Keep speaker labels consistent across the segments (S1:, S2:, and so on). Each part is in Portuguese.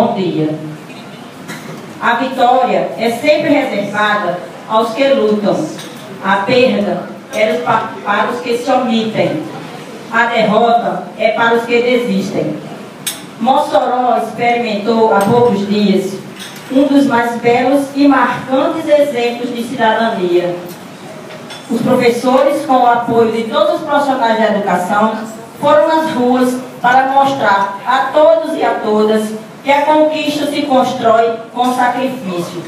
S1: bom dia. A vitória é sempre reservada aos que lutam. A perda é para os que se omitem. A derrota é para os que desistem. Mossoró experimentou há poucos dias um dos mais belos e marcantes exemplos de cidadania. Os professores, com o apoio de todos os profissionais da educação, foram nas ruas para mostrar a todos e a todas que a conquista se constrói com sacrifício.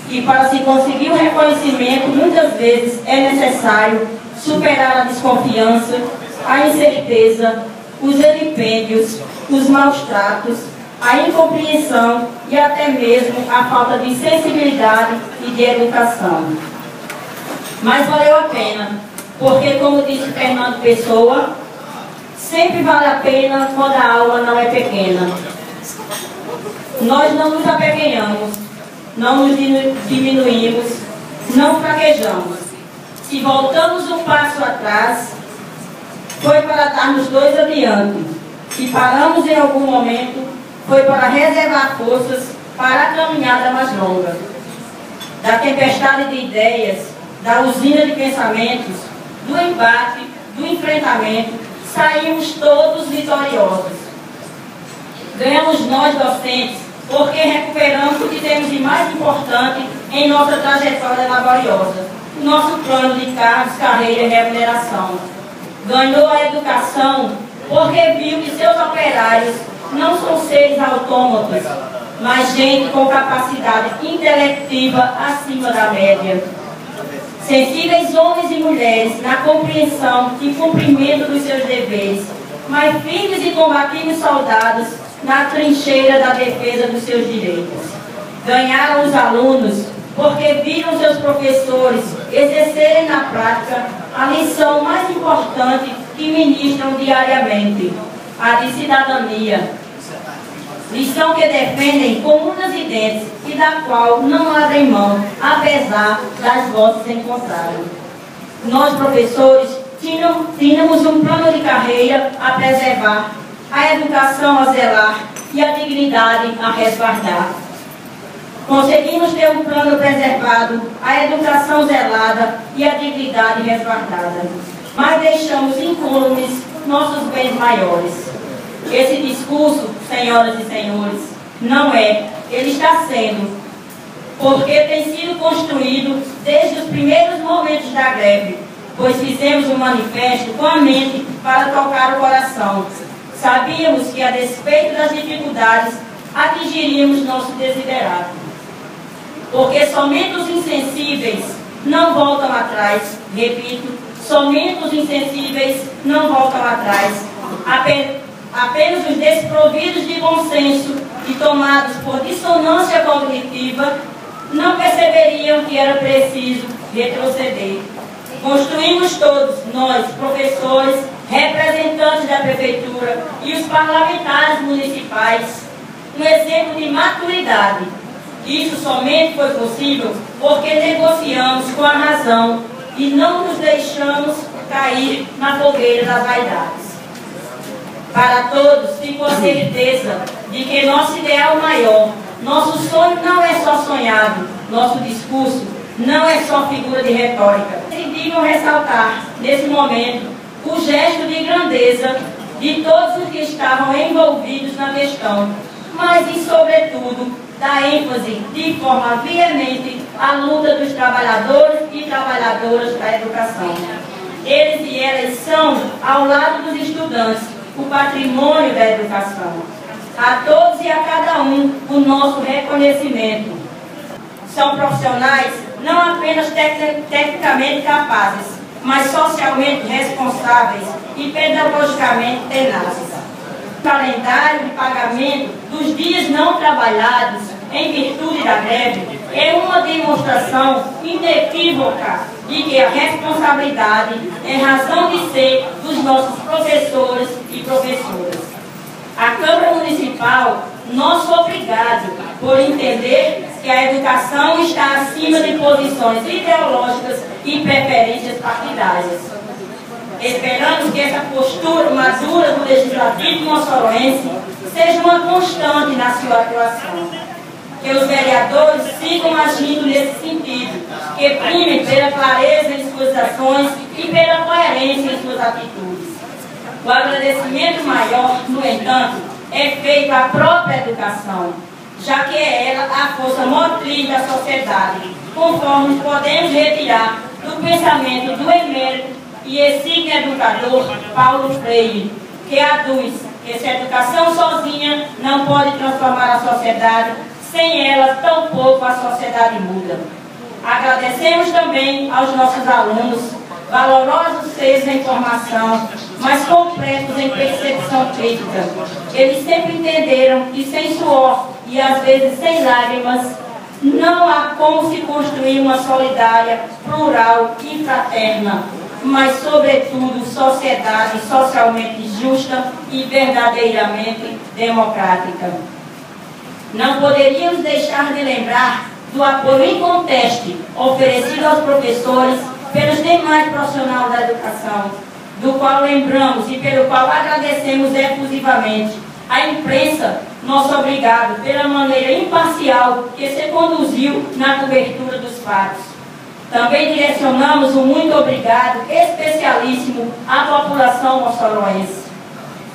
S1: E para se conseguir o reconhecimento, muitas vezes é necessário superar a desconfiança, a incerteza, os vilipêndios, os maus tratos, a incompreensão e até mesmo a falta de sensibilidade e de educação. Mas valeu a pena, porque, como disse Fernando Pessoa, sempre vale a pena quando a alma não é pequena. Nós não nos apequenhamos, não nos diminuímos, não fraquejamos. Se voltamos um passo atrás, foi para darmos dois adiante. Se paramos em algum momento, foi para reservar forças para a caminhada mais longa. Da tempestade de ideias, da usina de pensamentos, do embate, do enfrentamento, saímos todos vitoriosos. Ganhamos nós, docentes, porque recuperamos o que temos de mais importante em nossa trajetória laboriosa, o nosso plano de cargos, carreira e remuneração. Ganhou a educação porque viu que seus operários não são seres autômatos, mas gente com capacidade intelectiva acima da média. Sensíveis homens e mulheres na compreensão e cumprimento dos seus deveres, mas firmes e combativos soldados na trincheira da defesa dos seus direitos. Ganharam os alunos porque viram seus professores exercerem na prática a lição mais importante que ministram diariamente, a de cidadania. Lição que defendem com unhas e dentes e da qual não abrem mão, apesar das vozes em contrário. Nós, professores, tínhamos um plano de carreira a preservar, a educação a zelar e a dignidade a resguardar. Conseguimos ter um plano preservado, a educação zelada e a dignidade resguardada. Mas deixamos incólumes nossos bens maiores. Esse discurso, senhoras e senhores, não é, ele está sendo, porque tem sido construído desde os primeiros momentos da greve, pois fizemos um manifesto com a mente para tocar o coração. Sabíamos que, a despeito das dificuldades, atingiríamos nosso desiderato. Porque somente os insensíveis não voltam atrás, repito, somente os insensíveis não voltam atrás. Apenas os desprovidos de bom senso e tomados por dissonância cognitiva não perceberiam que era preciso retroceder. Construímos todos, nós, professores, representantes da prefeitura e os parlamentares municipais, um exemplo de maturidade. Isso somente foi possível porque negociamos com a razão e não nos deixamos cair na fogueira das vaidades. Para todos, ficou a certeza de que nosso ideal maior, nosso sonho não é só sonhado, nosso discurso não é só figura de retórica. Decidimos ressaltar, nesse momento, o gesto de grandeza de todos os que estavam envolvidos na questão, mas, e sobretudo, da ênfase de forma veemente à luta dos trabalhadores e trabalhadoras da educação. Eles e elas são, ao lado dos estudantes, o patrimônio da educação. A todos e a cada um o nosso reconhecimento. São profissionais não apenas tecnicamente capazes, mas socialmente responsáveis e pedagogicamente tenazes. O calendário de pagamento dos dias não trabalhados em virtude da greve é uma demonstração inequívoca de que a responsabilidade é razão de ser dos nossos professores e professoras. A Câmara Municipal, nosso obrigado por entender que a educação está acima de posições ideológicas e preferências partidárias. Esperamos que essa postura madura do Legislativo moçoroense seja uma constante na sua que os vereadores sigam agindo nesse sentido, que primem pela clareza em suas ações e pela coerência em suas atitudes. O agradecimento maior, no entanto, é feito à própria educação, já que é ela a força motriz da sociedade, conforme podemos retirar do pensamento do emérito e exímio educador Paulo Freire, que aduz que se a educação sozinha não pode transformar a sociedade, sem ela tampouco a sociedade muda. Agradecemos também aos nossos alunos, valorosos seres em formação, mas completos em percepção crítica. Eles sempre entenderam que sem suor e às vezes sem lágrimas, não há como se construir uma solidária, plural e fraterna, mas sobretudo sociedade socialmente justa e verdadeiramente democrática. Não poderíamos deixar de lembrar do apoio inconteste oferecido aos professores pelos demais profissionais da educação, do qual lembramos e pelo qual agradecemos efusivamente. A imprensa, nosso obrigado pela maneira imparcial que se conduziu na cobertura dos fatos. Também direcionamos um muito obrigado especialíssimo à população moçoroense,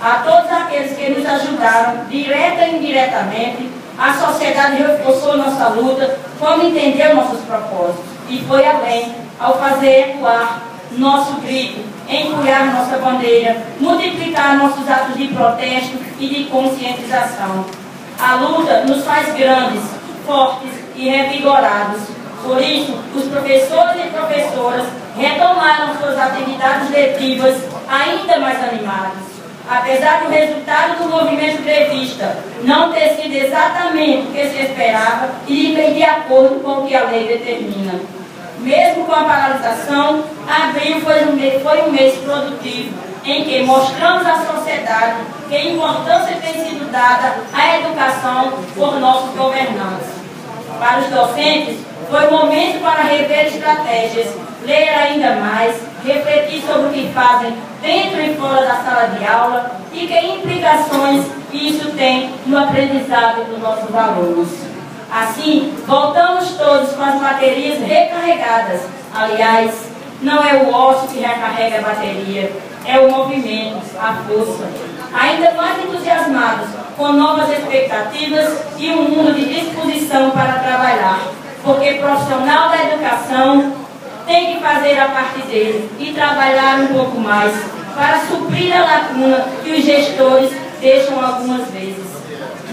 S1: a todos aqueles que nos ajudaram, direta e indiretamente. A sociedade reforçou nossa luta quando entendeu nossos propósitos e foi além ao fazer ecoar nosso grito, empunhar nossa bandeira, multiplicar nossos atos de protesto e de conscientização. A luta nos faz grandes, fortes e revigorados. Por isso, os professores e professoras retomaram suas atividades letivas ainda mais animados. Apesar do resultado do movimento grevista não ter sido exatamente o que se esperava e de acordo com o que a lei determina. Mesmo com a paralisação, abril foi um mês produtivo, em que mostramos à sociedade que a importância tem sido dada à educação por nossos governantes. Para os docentes, foi momento para rever estratégias, ler ainda mais, refletir sobre o que fazem dentro e fora da sala de aula e que implicações isso tem no aprendizado dos nossos alunos. Assim, voltamos todos com as baterias recarregadas. Aliás, não é o ócio que recarrega a bateria, é o movimento, a força. Ainda mais entusiasmados, com novas expectativas e um mundo de disposição para trabalhar. Porque profissional da educação tem que fazer a parte dele e trabalhar um pouco mais para suprir a lacuna que os gestores deixam algumas vezes.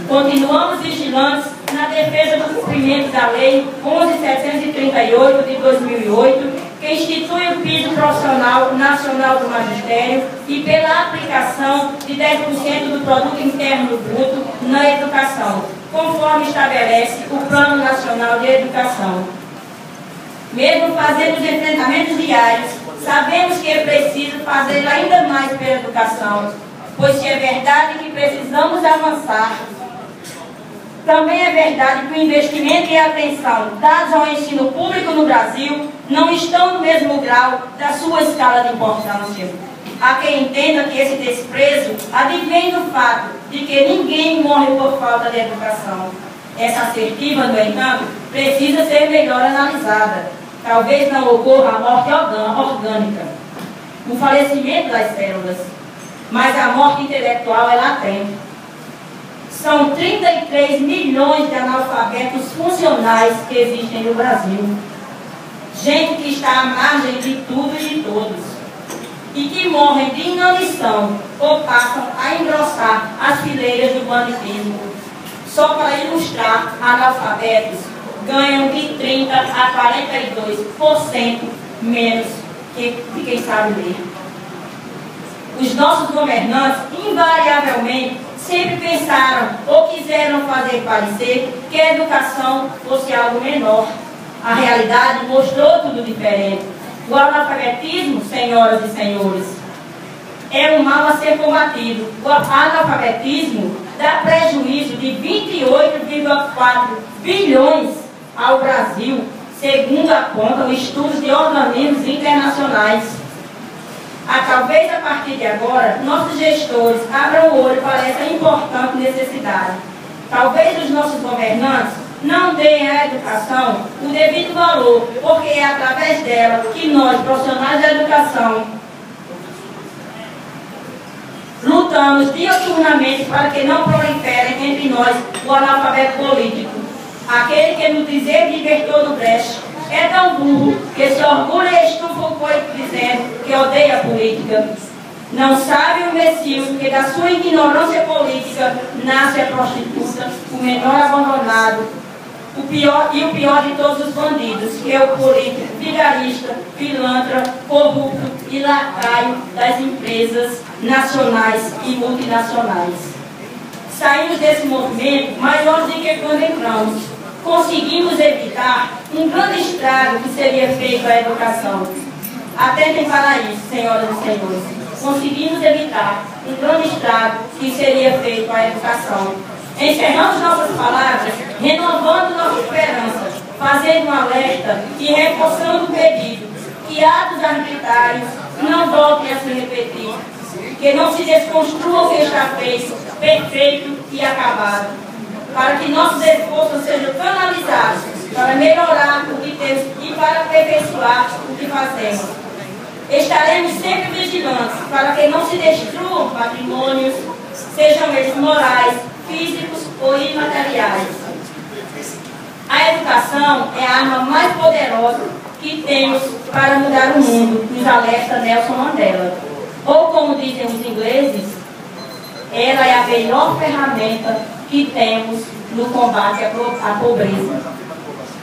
S1: Continuamos vigilantes na defesa do cumprimento da Lei 11.738 de 2008, que institui o piso profissional nacional do magistério e pela aplicação de 10% do produto interno bruto na educação, conforme estabelece o Plano Nacional de Educação. Mesmo fazendo os enfrentamentos diários, sabemos que é preciso fazer ainda mais pela educação, pois se é verdade que precisamos avançar, também é verdade que o investimento e a atenção dados ao ensino público no Brasil não estão no mesmo grau da sua escala de importância. Há quem entenda que esse desprezo advém do fato de que ninguém morre por falta de educação. Essa assertiva, no entanto, precisa ser melhor analisada. Talvez não ocorra a morte orgânica, o falecimento das células, mas a morte intelectual é latente. São 33 milhões de analfabetos funcionais que existem no Brasil. Gente que está à margem de tudo e de todos. E que morrem de inanição ou passam a engrossar as fileiras do banditismo. Só para ilustrar, analfabetos ganham de 30% a 42% menos de quem sabe ler. Os nossos governantes, invariavelmente, sempre pensaram ou quiseram fazer parecer que a educação fosse algo menor. A realidade mostrou tudo diferente. O analfabetismo, senhoras e senhores, é um mal a ser combatido. O analfabetismo dá prejuízo de 28,4 bilhões ao Brasil, segundo apontam estudos de organismos internacionais. Talvez a partir de agora, nossos gestores abram o olho para essa importante necessidade. Talvez os nossos governantes não deem à educação o devido valor, porque é através dela que nós, profissionais da educação, lutamos diuturnamente para que não proliferem entre nós o analfabeto político. Aquele que no dizer libertou do breche é tão burro que se orgulha e estufa o coito dizendo que odeia a política. Não sabe o imbecil que da sua ignorância política nasce a prostituta, o menor abandonado, o pior de todos os bandidos, que é o político, vigarista, pilantra, corrupto e lacaio das empresas nacionais e multinacionais. Saímos desse movimento maior do que quando entramos. Conseguimos evitar um grande estrago que seria feito à educação. Atentem para isso, senhoras e senhores. Conseguimos evitar um grande estrago que seria feito à educação. Encerramos nossas palavras, renovando nossa esperança, fazendo um alerta e reforçando o pedido que atos arbitrários não voltem a se repetir, que não se desconstrua o que está feito, perfeito e acabado, para que nossos esforços sejam canalizados para melhorar o que temos e para aperfeiçoar o que fazemos. Estaremos sempre vigilantes para que não se destruam patrimônios, sejam eles morais, físicos ou imateriais. A educação é a arma mais poderosa que temos para mudar o mundo, nos alerta Nelson Mandela. Ou como dizem os ingleses, ela é a melhor ferramenta que temos no combate à pobreza.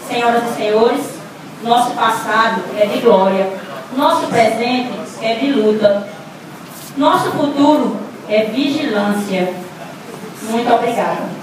S1: Senhoras e senhores, nosso passado é de glória, nosso presente é de luta, nosso futuro é vigilância. Muito obrigada.